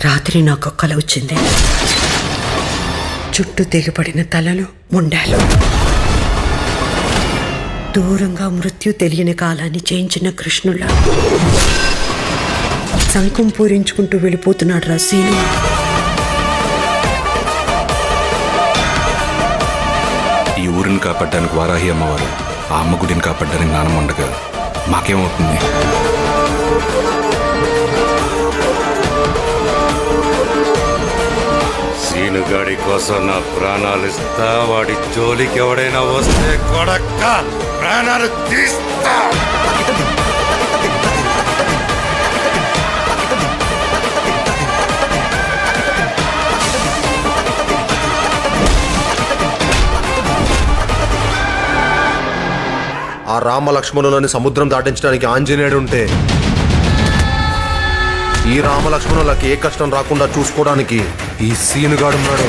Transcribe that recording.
రాత్రి నాకు కల వచ్చింది. చుట్టూ తెగిపడిన తలలు, ముండాలు, దూరంగా మృత్యు తెలియని కాలాన్ని చేయించిన కృష్ణుల శంఖం పూరించుకుంటూ వెళ్ళిపోతున్నాడు రా సీను. ఈ ఊరిని కాపాడడానికి వారాహి అమ్మవారు, ఆ అమ్మ గుడిని కాపాడడానికి నానమ్మ ఉండగా మాకేమవుతుంది? సీనుగాడి కోసం నా ప్రాణాలు ఇస్తా. వాడి జోలికి ఎవడైనా వస్తే కొడక్క ప్రాణాలు తీస్తా. ఆ రామ లక్ష్మణులని సముద్రం దాటించడానికి ఆంజనేయుడు ఉంటే, ఈ రామ లక్ష్మణులకి ఏ కష్టం రాకుండా చూసుకోవడానికి ఈ సీనుగాడున్నాడు.